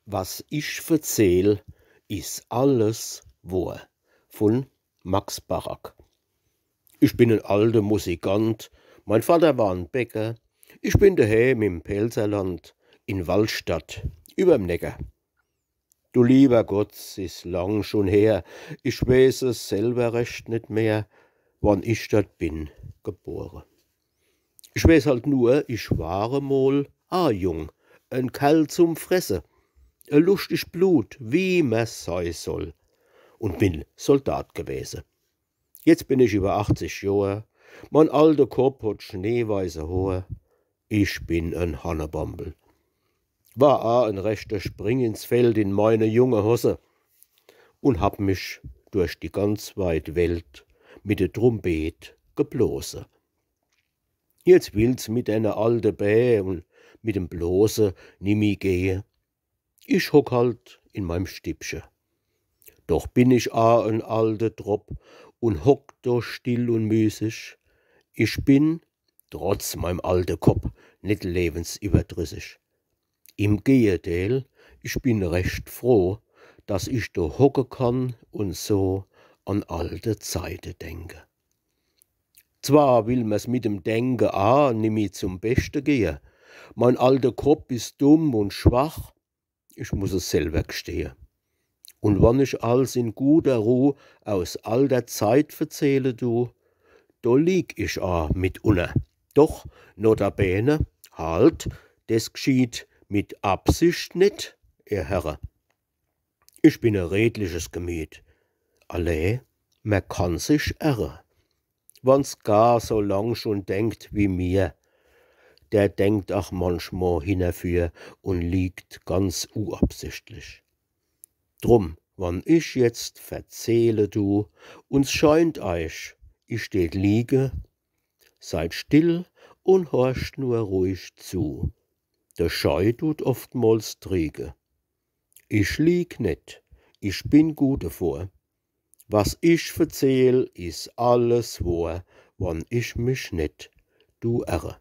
Was ich verzähl, is alles wahr. Von Max Barak. Ich bin ein alter Musikant, mein Vater war ein Bäcker. Ich bin daheim im Pelzerland, in Waldstadt, überm Neckar. Du lieber Gott, is lang schon her, ich weiß es selber recht nicht mehr, wann ich dort bin geboren. Ich weiß halt nur, ich war mal jung, ein Kerl zum Fresse, lustig Blut, wie man's sein soll, und bin Soldat gewesen. Jetzt bin ich über 80 Jahre, mein alter Kopf hat schneeweiße Haare, ich bin ein Hannebambel. War ein rechter Spring ins Feld in meine junge Hose und hab mich durch die ganz weit Welt mit der Trompet geblose. Jetzt will's mit einer alte Bä und mit dem Blose nimmi gehe. Ich hock halt in meinem Stippche. Doch bin ich ein alter Trop und hock da still und müßig. Ich bin, trotz meinem alten Kopf, nicht lebensüberdrüssig. Im Gegenteil, ich bin recht froh, dass ich da hocken kann und so an alte Zeiten denke. Zwar will mir's mit dem Denken nimmi zum Besten gehen. Mein alter Kopf ist dumm und schwach, ich muss es selber gestehen. Und wann ich alles in guter Ruhe aus alter Zeit verzähle da lieg ich mit unner. Doch, notabene, halt, das geschieht mit Absicht nicht, ihr Herren. Ich bin ein redliches Gemüt. Alle, man kann sich irren. Wann's gar so lang schon denkt wie mir, der denkt auch manchmal hinterfür und liegt ganz unabsichtlich. Drum, wann ich jetzt verzähle uns scheint euch, ich steht liege, seid still und horcht nur ruhig zu. Der Scheu tut oftmals träge. Ich lieg net, ich bin gut davor. Was ich verzähl, is alles wahr, wann ich mich net irre.